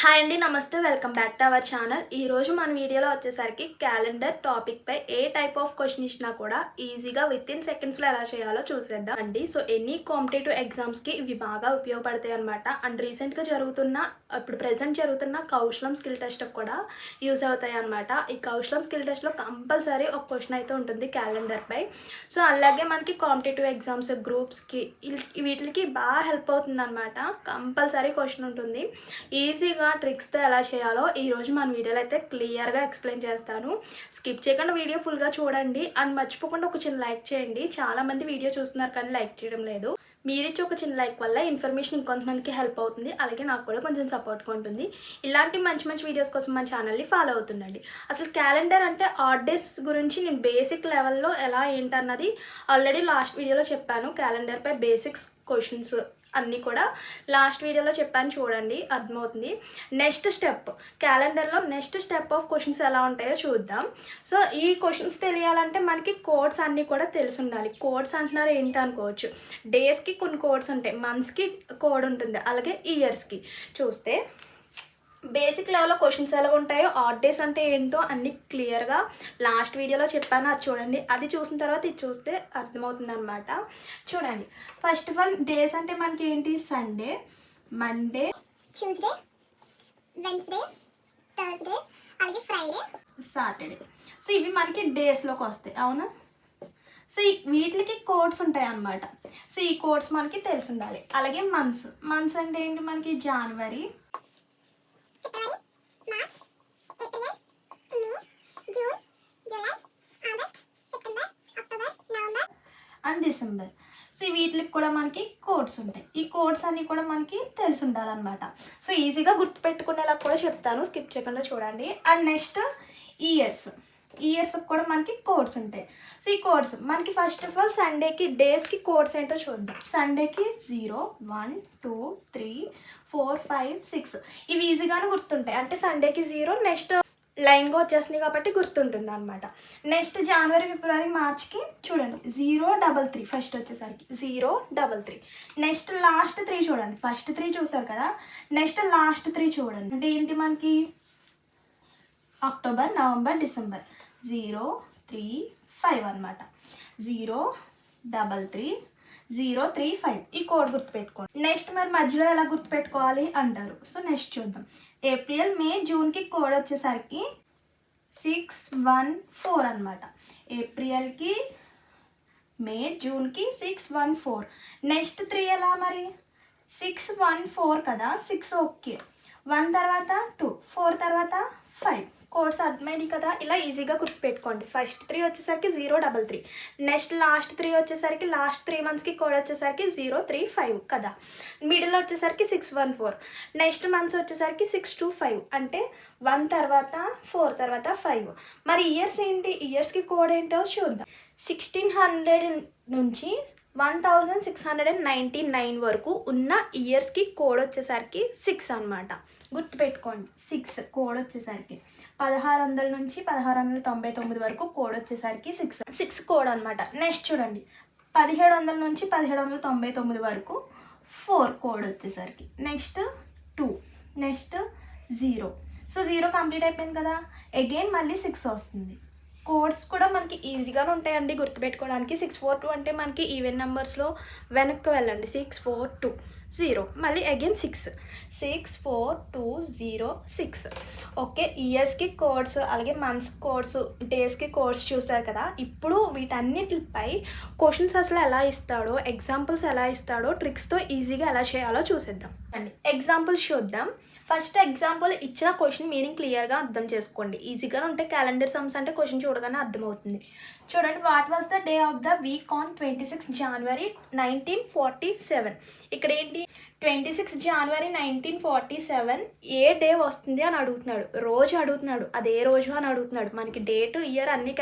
Hi అండి, నమస్తే. Welcome back to our channel. ఈరోజు మన వీడియోలో వచ్చేసరికి క్యాలెండర్ టాపిక్పై ఏ టైప్ ఆఫ్ క్వశ్చన్ ఇచ్చినా కూడా ఈజీగా విత్ ఇన్ సెకండ్స్లో ఎలా చేయాలో చూసేద్దాం అండి. సో ఎనీ కాంపిటేటివ్ ఎగ్జామ్స్కి ఇవి బాగా ఉపయోగపడతాయి అనమాట. అండ్ రీసెంట్గా ఇప్పుడు ప్రెజెంట్ జరుగుతున్న కౌశలం స్కిల్ టెస్ట్ కూడా యూస్ అవుతాయి అనమాట. ఈ కౌశలం స్కిల్ టెస్ట్లో కంపల్సరీ ఒక క్వశ్చన్ అయితే ఉంటుంది క్యాలెండర్పై. సో అలాగే మనకి కాంపిటేటివ్ ఎగ్జామ్స్, గ్రూప్స్కి వీటికి బాగా హెల్ప్ అవుతుంది అనమాట. కంపల్సరీ క్వశ్చన్ ఉంటుంది. ఈజీగా ట్రిక్స్తో ఎలా చేయాలో ఈరోజు మన వీడియోలో అయితే క్లియర్గా ఎక్స్ప్లెయిన్ చేస్తాను. స్కిప్ చేయకుండా వీడియో ఫుల్గా చూడండి. అండ్ మర్చిపోకుండా ఒక చిన్న లైక్ చేయండి. చాలామంది వీడియో చూస్తున్నారు కానీ లైక్ చేయడం లేదు. మీరిచ్చే ఒక చిన్న లైక్ వల్ల ఇన్ఫర్మేషన్ ఇంకొంతమందికి హెల్ప్ అవుతుంది, అలాగే నాకు కూడా కొంచెం సపోర్ట్గా ఉంటుంది. ఇలాంటి మంచి మంచి వీడియోస్ కోసం మన ఛానల్ని ఫాలో అవుతుండండి. అసలు క్యాలెండర్ అంటే ఆడ్ డేస్ గురించి నేను బేసిక్ లెవెల్లో ఎలా ఏంటన్నది ఆల్రెడీ లాస్ట్ వీడియోలో చెప్పాను. క్యాలెండర్పై బేసిక్స్ క్వశ్చన్స్ అన్నీ కూడా లాస్ట్ వీడియోలో చెప్పాను, చూడండి, అర్థమవుతుంది. నెక్స్ట్ స్టెప్, క్యాలెండర్లో నెక్స్ట్ స్టెప్ ఆఫ్ క్వశ్చన్స్ ఎలా ఉంటాయో చూద్దాం. సో ఈ క్వశ్చన్స్ తెలియాలంటే మనకి కోడ్స్ అన్నీ కూడా తెలిసి ఉండాలి. కోడ్స్ అంటున్నారు ఏంటి అనుకోవచ్చు. డేస్కి కొన్ని కోడ్స్ ఉంటాయి, మంత్స్కి కోడ్ ఉంటుంది, అలాగే ఇయర్స్కి. చూస్తే బేసిక్ లెవెల్లో క్వశ్చన్స్ ఎలా ఉంటాయో, ఆడ్ డేస్ అంటే ఏంటో అన్నీ క్లియర్గా లాస్ట్ వీడియోలో చెప్పాను, అది చూడండి. అది చూసిన తర్వాత ఇది చూస్తే అర్థమవుతుంది అనమాట. చూడండి, ఫస్ట్ ఆఫ్ ఆల్ డేస్ అంటే మనకి ఏంటి? Sunday, Monday, Tuesday, Wednesday, Thursday, అలాగే ఫ్రైడే, సాటర్డే. సో ఇవి మనకి డేస్లోకి వస్తాయి, అవునా? సో వీటికి కోడ్స్ ఉంటాయి అన్నమాట. సో ఈ కోడ్స్ మనకి తెలిసి ఉండాలి. అలాగే మంత్స్ అంటే ఏంటి? మనకి జనవరి, ఫిబ్రవరి, March, April, May, June, July, August, September, October, November and December. So వీటికి కూడా మనకి కోడ్స్ ఉంటాయి. ఈ కోడ్స్ అన్నీ కూడా మనకి తెలిసి ఉండాలన్నమాట. సో ఈజీగా గుర్తుపెట్టుకునేలా కూడా చెప్తాను, స్కిప్ చేయకుండా చూడండి. అండ్ నెక్స్ట్ ఇయర్స్కి కూడా మనకి కోడ్స్ ఉంటాయి. సో ఈ కోడ్స్ మనకి ఫస్ట్ ఆఫ్ ఆల్ సండేకి, డేస్కి కోడ్స్ ఏంటో చూద్దాం. సండేకి 0, 1, 2, 3, 4, 5, 6 ఇవి ఈజీగానే గుర్తుంటాయి. అంటే సండేకి 0 నెక్స్ట్ లైన్గా వచ్చేస్తుంది కాబట్టి గుర్తుంటుంది అనమాట. నెక్స్ట్ జనవరి, ఫిబ్రవరి, మార్చ్కి చూడండి 033 ఫస్ట్ వచ్చేసరికి 033. నెక్స్ట్ లాస్ట్ 3 చూడండి. ఫస్ట్ 3 చూసారు కదా, నెక్స్ట్ లాస్ట్ 3 చూడండి. అంటే ఏంటి మనకి? అక్టోబర్, నవంబర్, డిసెంబర్ 035 అనమాట. 033, 035 ఈ కోడ్ గుర్తుపెట్టుకోండి. నెక్స్ట్ మరి మధ్యలో ఎలా గుర్తుపెట్టుకోవాలి అంటారు. సో నెక్స్ట్ చూద్దాం. ఏప్రిల్, మే, జూన్కి కోడ్ వచ్చేసరికి 614 అనమాట. ఏప్రిల్కి, మే, జూన్కి 614. నెక్స్ట్ 3 ఎలా మరి? 614 కదా, 6 ఓకే, 1 తర్వాత 2, 4 తర్వాత 5. కోడ్స్ అర్థమైంది కదా. ఇలా ఈజీగా గుర్తుపెట్టుకోండి. ఫస్ట్ 3 వచ్చేసరికి 033, నెక్స్ట్ లాస్ట్ 3 వచ్చేసరికి లాస్ట్ 3 మంత్స్కి కోడ్ వచ్చేసరికి 035 కదా. మిడిల్ వచ్చేసరికి 614, నెక్స్ట్ మంత్స్ వచ్చేసరికి 625. అంటే 1 తర్వాత 4 తర్వాత 5. మరి ఇయర్స్ ఏంటి? ఇయర్స్కి కోడ్ ఏంటో చూద్దాం. 1600 నుంచి 1699 వరకు ఉన్న ఇయర్స్కి కోడ్ వచ్చేసరికి 6 అనమాట. గుర్తుపెట్టుకోండి, 6 కోడ్ వచ్చేసరికి. 1600 నుంచి 1699 వరకు కోడ్ వచ్చేసరికి 6 కోడ్ అనమాట. నెక్స్ట్ చూడండి, 1700 నుంచి 1799 వరకు 4 కోడ్ వచ్చేసరికి. Next 2, next 0. సో 0 కంప్లీట్ అయిపోయింది కదా. అగైన్ మళ్ళీ 6 వస్తుంది. కోడ్స్ కూడా మనకి ఈజీగానే ఉంటాయండి గుర్తుపెట్టుకోవడానికి. 642 అంటే మనకి ఈవెన్ నెంబర్స్లో వెనక్కి వెళ్ళండి. 642, 0, మళ్ళీ అగైన్ 6. ఓకే, ఇయర్స్కి కోడ్స్, అలాగే మంత్స్ కోడ్స్, డేస్కి కోడ్స్ చూసారు కదా. ఇప్పుడు వీటన్నిటిపై క్వశ్చన్స్ అసలు ఎలా ఇస్తాడో, ఎగ్జాంపుల్స్ ఎలా ఇస్తాడో, ట్రిక్స్తో ఈజీగా ఎలా చేయాలో చూసేద్దాం అండి. ఎగ్జాంపుల్స్ చూద్దాం. ఫస్ట్ ఎగ్జాంపుల్ ఇచ్చిన క్వశ్చన్ మీనింగ్ క్లియర్గా అర్థం చేసుకోండి. ఈజీగానే ఉంటాయి. క్యాలెండర్ సమ్స్ అంటే క్వశ్చన్ చూడగానే అర్థమవుతుంది. చూడండి, what was the day of the week on 26 జనవరి 1947. ఇక్కడ ఏంటి? 26 జనవరి 1947 ఏ డే వస్తుంది అని అడుగుతున్నాడు. రోజు అడుగుతున్నాడు, అదే రోజు అని అడుగుతున్నాడు. మనకి డేట్, ఇయర్ అన్నీ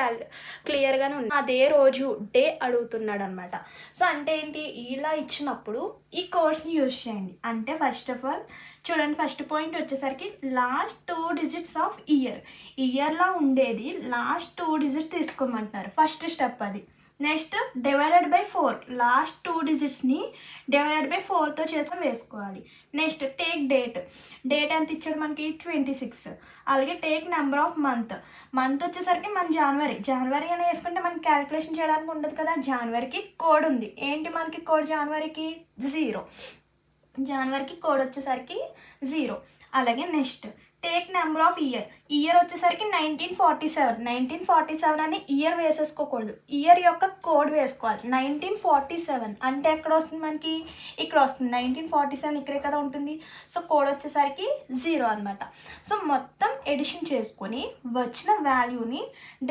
క్లియర్గానే ఉంది. అదే రోజు డే అడుగుతున్నాడు అనమాట. సో అంటే ఏంటి? ఇలా ఇచ్చినప్పుడు ఈ కోడ్స్ని యూజ్ చేయండి. అంటే ఫస్ట్ ఆఫ్ ఆల్ చూడండి, ఫస్ట్ పాయింట్ వచ్చేసరికి లాస్ట్ 2 డిజిట్స్ ఆఫ్ ఇయర్లో ఉండేది లాస్ట్ 2 డిజిట్ తీసుకోమంటున్నారు. ఫస్ట్ స్టెప్ అది. నెక్స్ట్ డివైడెడ్ బై 4 లాస్ట్ 2 డిజిట్స్ని డివైడెడ్ బై 4తో చేసుకొని వేసుకోవాలి. నెక్స్ట్ టేక్ డేట్ ఎంత ఇచ్చాడు మనకి 26. అలాగే టేక్ నెంబర్ ఆఫ్ మంత్ వచ్చేసరికి మన జనవరి అని వేసుకుంటే మనకి క్యాలిక్యులేషన్ చేయడానికి ఉండదు కదా. జనవరికి కోడ్ ఉంది. ఏంటి మనకి కోడ్ జనవరికి 0. జనవరికి కోడ్ వచ్చేసరికి 0. అలాగే next take number of year వచ్చేసరికి 1947 అని ఇయర్ వేసేసుకోకూడదు. ఇయర్ యొక్క కోడ్ వేసుకోవాలి. 1947 అంటే ఎక్కడ వస్తుంది మనకి, ఇక్కడ వస్తుంది. 1947 ఇక్కడే కదా ఉంటుంది. సో కోడ్ వచ్చేసరికి 0 అనమాట. సో మొత్తం ఎడిషన్ చేసుకొని వచ్చిన వాల్యూని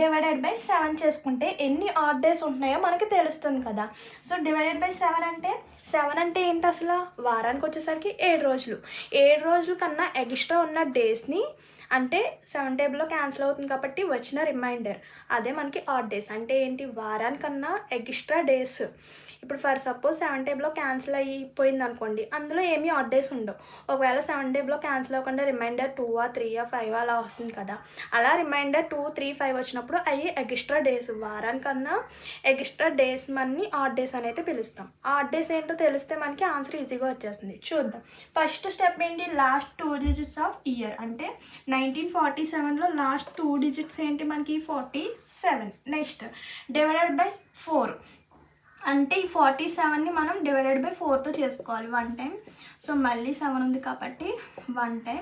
డివైడెడ్ బై 7 చేసుకుంటే ఎన్ని ఆడ్ డేస్ ఉంటున్నాయో మనకి తెలుస్తుంది కదా. సో డివైడెడ్ బై 7 అంటే ఏంటి అసలు, వారానికి వచ్చేసరికి 7 రోజులు. 7 రోజుల కన్నా ఎక్స్ట్రా ఉన్న డేస్ని అంటే 7 టేబుల్లో క్యాన్సిల్ అవుతుంది కాబట్టి వచ్చిన రిమైండర్ అదే మనకి ఆడ్ డేస్. అంటే ఏంటి, వారానికన్నా ఎక్స్ట్రా డేస్. ఇప్పుడు ఫర్ సపోజ్ 7 టేబుల్లో క్యాన్సిల్ అయిపోయింది అనుకోండి, అందులో ఏమీ ఆడ్ డేస్ ఉండవు. ఒకవేళ 7 టేబుల్లో క్యాన్సిల్ అవ్వకుండా రిమైండర్ 2, 3, 5 అలా వస్తుంది కదా. అలా రిమైండర్ 2, 3, 5 వచ్చినప్పుడు అవి ఎక్స్ట్రా డేస్. వారానికన్నా ఎక్స్ట్రా డేస్ మనని ఆడ్ డేస్ అని అయితే పిలుస్తాం. ఆడ్ డేస్ ఏంటో తెలిస్తే మనకి ఆన్సర్ ఈజీగా వచ్చేస్తుంది. చూద్దాం. ఫస్ట్ స్టెప్ ఏంటి, లాస్ట్ 2 డిజిట్స్ ఆఫ్ ఇయర్. అంటే 1947లో లాస్ట్ 2 డిజిట్స్ ఏంటి మనకి 47. నెక్స్ట్ డివైడెడ్ బై 4 అంటే ఈ 47ని మనం డివైడెడ్ బై 4తో చేసుకోవాలి 1 టైం. సో మళ్ళీ 7 ఉంది కాబట్టి 1 టైం.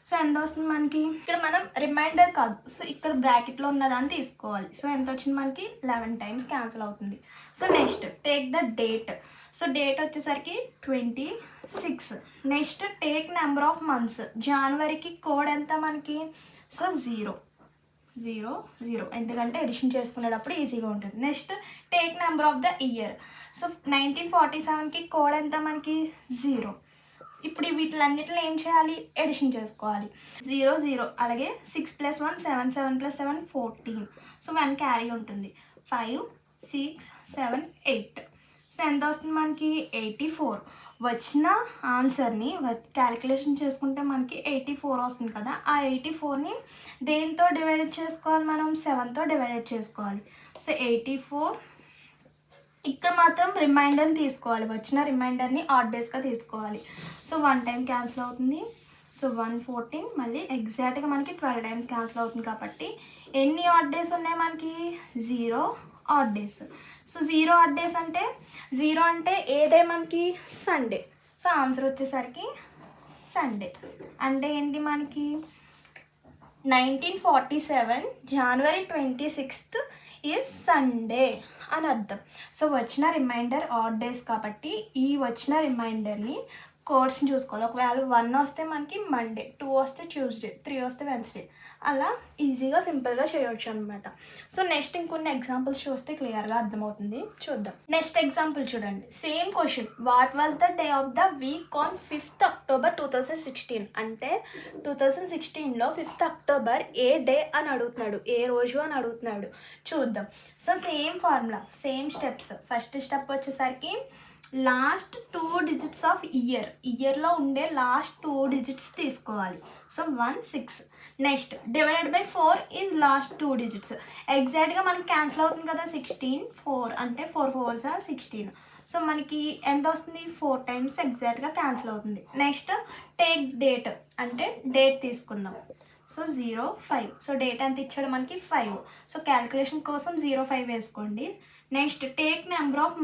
సో ఎంత వస్తుంది మనకి, ఇక్కడ మనం రిమైండర్ కాదు, సో ఇక్కడ బ్రాకెట్లో ఉన్నదాన్ని తీసుకోవాలి. సో ఎంత వచ్చింది మనకి 11 టైమ్స్ క్యాన్సిల్ అవుతుంది. So next take the date. So date వచ్చేసరికి 26. Next take number of months. జనవరికి కోడ్ ఎంత మనకి, సో 0 ఎందుకంటే ఎడిషన్ చేసుకునేటప్పుడు ఈజీగా ఉంటుంది. Next take number of the year. So 1947కి కోడ్ ఎంత మనకి 0. ఇప్పుడు వీటిలన్నిటిలో ఏం చేయాలి, ఎడిషన్ చేసుకోవాలి. 0 అలాగే 6 + 1 7 7 + 7 14. సో 1 క్యారీ ఉంటుంది. 5 6 7 8. సో ఎంత వస్తుంది మనకి 84. వచ్చిన ఆన్సర్ని క్యాలిక్యులేషన్ చేసుకుంటే మనకి 84 వస్తుంది కదా. ఆ 84ని దేంతో డివైడెడ్ చేసుకోవాలి, మనం 7తో డివైడెడ్ చేసుకోవాలి. సో 84. ఇక్కడ మాత్రం రిమైండర్ని తీసుకోవాలి. వచ్చిన రిమైండర్ని ఆడ్ డేస్గా తీసుకోవాలి. సో 1 టైం క్యాన్సిల్ అవుతుంది. సో 114. మళ్ళీ ఎగ్జాక్ట్గా మనకి 12 టైమ్స్ క్యాన్సిల్ అవుతుంది కాబట్టి ఎన్ని ఆడ్ డేస్ ఉన్నాయి మనకి, 0 odd days. So 0 odd days అంటే 0 అంటే ఏ డే మనకి, సండే. సో ఆన్సర్ వచ్చేసరికి సండే. అంటే ఏంటి మనకి 1947 జనవరి 26th ఈజ్ సండే అని అర్థం. సో వచ్చిన రిమైండర్ ఆడ్ డేస్ కాబట్టి ఈ వచ్చిన రిమైండర్ని కోడ్స్ని చూసుకోవాలి. ఒకవేళ 1 వస్తే మనకి మండే, 2 వస్తే ట్యూస్డే, 3 వస్తే వెన్స్డే. అలా ఈజీగా సింపుల్గా చేయవచ్చు అనమాట. సో నెక్స్ట్ ఇంకొన్ని ఎగ్జాంపుల్స్ చూస్తే క్లియర్గా అర్థమవుతుంది. చూద్దాం. నెక్స్ట్ ఎగ్జాంపుల్ చూడండి. Same question. What was the day of the week on 5th October 2016. అంటే 2016లో 5th October ఏ డే అని అడుగుతున్నాడు, ఏ రోజు అని అడుగుతున్నాడు. చూద్దాం. So same formula, same steps. First step వచ్చేసరికి లాస్ట్ 2 డిజిట్స్ ఆఫ్ ఇయర్లో ఉండే లాస్ట్ 2 డిజిట్స్ తీసుకోవాలి. So 1 6. Next divided by 4 is lost 2 digits. ఎగ్జాక్ట్గా మనకి క్యాన్సిల్ అవుతుంది కదా. 16 4 అంటే 4 4s 16. సో మనకి ఎంత వస్తుంది, 4 టైమ్స్ ఎగ్జాక్ట్గా క్యాన్సిల్ అవుతుంది. నెక్స్ట్ టేక్ డేట్ అంటే డేట్ తీసుకుందాం. సో 0 5. సో డేట్ ఎంత ఇచ్చాడు మనకి 5. సో క్యాలిక్యులేషన్ కోసం 0 5 వేసుకోండి. Next take number of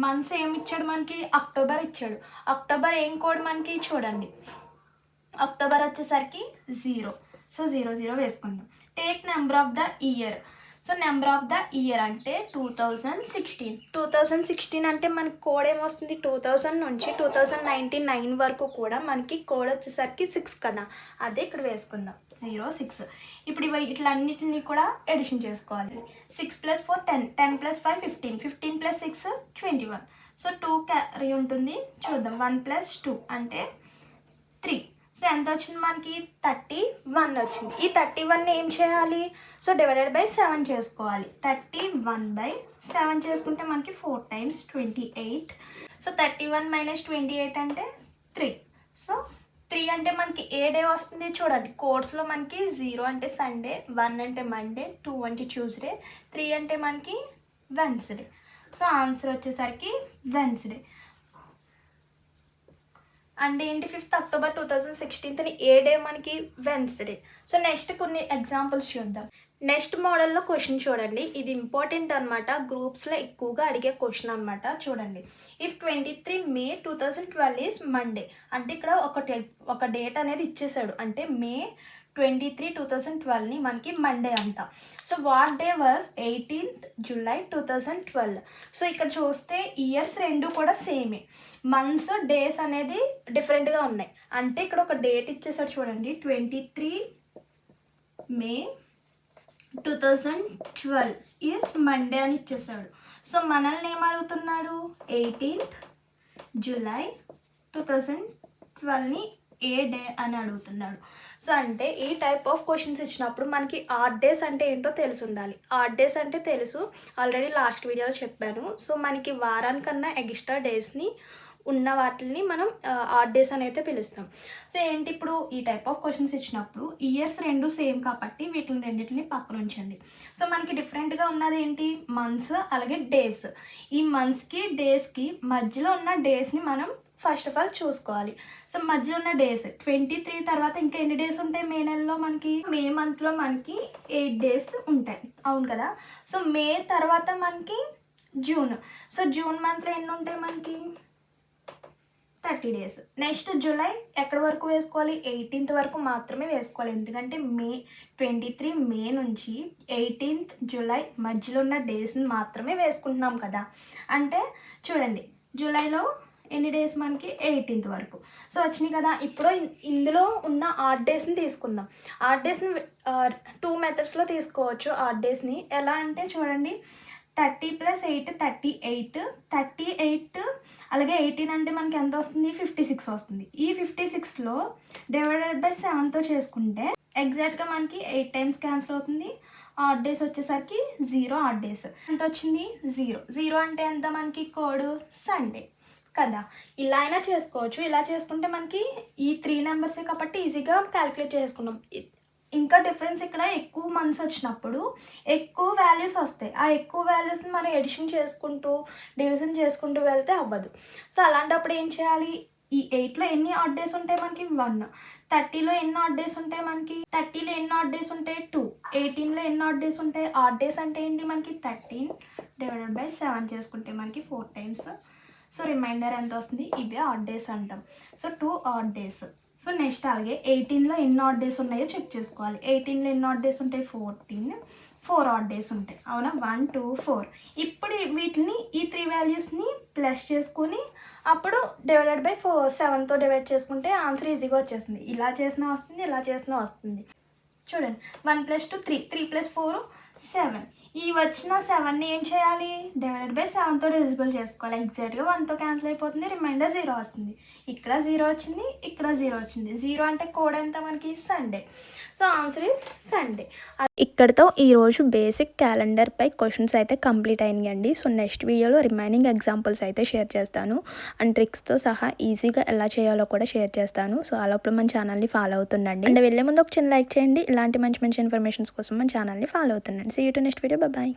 months ఏమి ఇచ్చాడు మనకి, అక్టోబర్ ఇచ్చాడు. అక్టోబర్ ఏం కోడ్ మనకి చూడండి, అక్టోబర్ వచ్చేసరికి 0. సో 0 0 వేసుకుంటాం. Take number of the year. So number of the year అంటే 2016 అంటే మనకి కోడ్ ఏమొస్తుంది, 2000 నుంచి 2099 వరకు కూడా మనకి కోడ్ వచ్చేసరికి 6 కదా. అదే ఇక్కడ వేసుకుందాం 0 6. ఇప్పుడు ఇట్లన్నిటిని కూడా ఎడిషన్ చేసుకోవాలి. 6 + 4 10, 10 + 5 15, 15 + 6 21. సో 2 క్యారీ ఉంటుంది. చూద్దాం. 1 + 2 అంటే 3. సో ఎంత వచ్చింది మనకి 31 వచ్చింది. ఈ 31ని ఏం చేయాలి, సో డివైడెడ్ బై 7 చేసుకోవాలి. 31/7 చేసుకుంటే మనకి 4 times 28. సో 31 - 28 అంటే 3. సో 3 అంటే మనకి ఏ డే వస్తుంది చూడండి. కోడ్స్లో మనకి 0 అంటే సండే, 1 అంటే మండే, 2 అంటే ట్యూస్డే, 3 అంటే మనకి వెన్స్డే. సో ఆన్సర్ వచ్చేసరికి వెన్స్డే. అండ్ ఏంటి 5th అక్టోబర్ 2016 ఏ డే మనకి వెన్స్డే. సో నెక్స్ట్ కొన్ని ఎగ్జాంపుల్స్ చూద్దాం. నెక్స్ట్ మోడల్లో క్వశ్చన్ చూడండి, ఇది ఇంపార్టెంట్ అనమాట, గ్రూప్స్లో ఎక్కువగా అడిగే క్వశ్చన్ అనమాట. చూడండి, ఇఫ్ 23 May 2012 ఈజ్ మండే, అంటే ఇక్కడ ఒక డేట్ అనేది ఇచ్చేసాడు, అంటే May 23, 2012ని మనకి మండే అంట. So what day was 18th July 2012. So ఇక్కడ చూస్తే ఇయర్స్ రెండు కూడా సేమే, మంత్స్ డేస్ అనేది డిఫరెంట్గా ఉన్నాయి. అంటే ఇక్కడ ఒక డేట్ ఇచ్చేసాడు చూడండి, 23 May 2012 ఈజ్ మండే అని ఇచ్చేసాడు. సో మనల్ని ఏం అడుగుతున్నాడు, 18th July 2012ని ఏ డే అని అడుగుతున్నాడు. సో అంటే ఈ టైప్ ఆఫ్ క్వశ్చన్స్ ఇచ్చినప్పుడు మనకి ఆడ్ డేస్ అంటే ఏంటో తెలిసి ఉండాలి. ఆడ్ డేస్ అంటే తెలుసు, ఆల్రెడీ లాస్ట్ వీడియోలో చెప్పాను. సో మనకి వారానికన్నా ఎక్స్ట్రా డేస్ని ఉన్న వాటిని మనం ఆడ్ డేస్ అని అయితే పిలుస్తాం. సో ఏంటి, ఇప్పుడు ఈ టైప్ ఆఫ్ క్వశ్చన్స్ ఇచ్చినప్పుడు ఇయర్స్ రెండు సేమ్ కాబట్టి వీటిని రెండింటిని పక్కన ఉంచండి. సో మనకి డిఫరెంట్గా ఉన్నది ఏంటి, మంత్స్ అలాగే డేస్. ఈ మంత్స్కి డేస్కి మధ్యలో ఉన్న డేస్ని మనం ఫస్ట్ ఆఫ్ ఆల్ చూసుకోవాలి. సో మధ్యలో ఉన్న డేస్ 23 తర్వాత ఇంకా ఎన్ని డేస్ ఉంటాయి మే నెలలో మనకి, మే మంత్లో మనకి 8 డేస్ ఉంటాయి, అవును కదా. సో మే తర్వాత మనకి జూన్. సో జూన్ మంత్లో ఎన్ని ఉంటాయి మనకి, 30 డేస్. నెక్స్ట్ జూలై ఎక్కడి వరకు వేసుకోవాలి, 18th వరకు మాత్రమే వేసుకోవాలి, ఎందుకంటే May 23 మే నుంచి 18th July మధ్యలో ఉన్న డేస్ని మాత్రమే వేసుకుంటున్నాం కదా. అంటే చూడండి, జూలైలో ఎన్ని డేస్ మనకి, 18th వరకు. సో వచ్చినాయి కదా. ఇప్పుడు ఇందులో ఉన్న ఆడ్ డేస్ని తీసుకుందాం. ఆడ్ డేస్ని 2 మెథడ్స్లో తీసుకోవచ్చు. ఆడ్ డేస్ని ఎలా అంటే చూడండి, 30 + 8 38, 38 అలాగే 18 అంటే మనకి ఎంత వస్తుంది, 56 వస్తుంది. ఈ 56లో ÷ 7తో చేసుకుంటే ఎగ్జాక్ట్గా మనకి 8 times క్యాన్సిల్ అవుతుంది. ఆడ్ డేస్ వచ్చేసరికి 0 ఆడ్ డేస్ ఎంత వచ్చింది, 0 అంటే ఎంత మనకి, కోడ్ సండే కదా. ఇలా అయినా చేసుకోవచ్చు. ఇలా చేసుకుంటే మనకి ఈ 3 నెంబర్సే కాబట్టి ఈజీగా క్యాలిక్యులేట్ చేసుకున్నాం. ఇంకా డిఫరెన్స్ ఇక్కడ ఎక్కువ మంత్స్ వచ్చినప్పుడు ఎక్కువ వాల్యూస్ వస్తాయి. ఆ ఎక్కువ వాల్యూస్ని మనం ఎడిషన్ చేసుకుంటూ డివిజన్ చేసుకుంటూ వెళ్తే అవ్వదు. సో అలాంటప్పుడు ఏం చేయాలి, ఈ 8లో ఎన్ని ఆడ్ డేస్ ఉంటాయి మనకి, 1. 30లో ఎన్ని ఆడ్ డేస్ ఉంటాయి మనకి, 30లో ఎన్ని ఆడ్ డేస్ ఉంటాయి, 2. 18లో ఎన్ని ఆడ్ డేస్ ఉంటాయి, ఆడ్ డేస్ అంటే ఏంటి మనకి 13 ÷ 7 చేసుకుంటే మనకి 4 times. సో రిమైండర్ ఎంత వస్తుంది, ఇవే ఆడ్ డేస్ అంటాం. So 2 odd days. So next అలాగే 18లో ఎన్ని ఆడ్ డేస్ ఉన్నాయో చెక్ చేసుకోవాలి. 18లో ఎన్ని ఆడ్ డేస్ ఉంటాయి, 14. 4 ఆడ్ డేస్ ఉంటాయి, అవునా, 1 2 4. ఇప్పుడు వీటిని ఈ 3 వాల్యూస్ని ప్లస్ చేసుకొని అప్పుడు ÷ 7తో డివైడ్ చేసుకుంటే ఆన్సర్ ఈజీగా వచ్చేస్తుంది. ఇలా చేసినా వస్తుంది, ఇలా చేసినా వస్తుంది. చూడండి, 1 + 2 3, 3 + 4 7. ఈ వచ్చిన 7ని ఏం చేయాలి, ÷ 7తో డివిజిబుల్ చేసుకోవాలి. ఎగ్జాక్ట్గా 1తో క్యాన్సిల్ అయిపోతుంది, రిమైండర్ 0 వస్తుంది. ఇక్కడ 0 వచ్చింది, ఇక్కడ 0 వచ్చింది. 0 అంటే కోడ్ ఎంత మనకి, Sunday. So answer is Sunday. ఇక్కడితో ఈరోజు బేసిక్ క్యాలెండర్పై క్వశ్చన్స్ అయితే కంప్లీట్ అయినాయండి. సో నెక్స్ట్ వీడియోలో రిమైనింగ్ ఎగ్జాంపుల్స్ అయితే షేర్ చేస్తాను, అండ్ ట్రిక్స్తో సహా ఈజీగా ఎలా చేయాలో కూడా షేర్ చేస్తాను. సో అలాప్పుడు మన ఛానల్ని ఫాలో అవుతుండండి. అండ్ వెళ్ళే ముందు ఒక చిన్న లైక్ చేయండి. ఇలాంటి మంచి మంచి ఇన్ఫర్మేషన్స్ కోసం మన ఛానల్ని ఫాలో అవుతుండండి. See you to next video. Bye.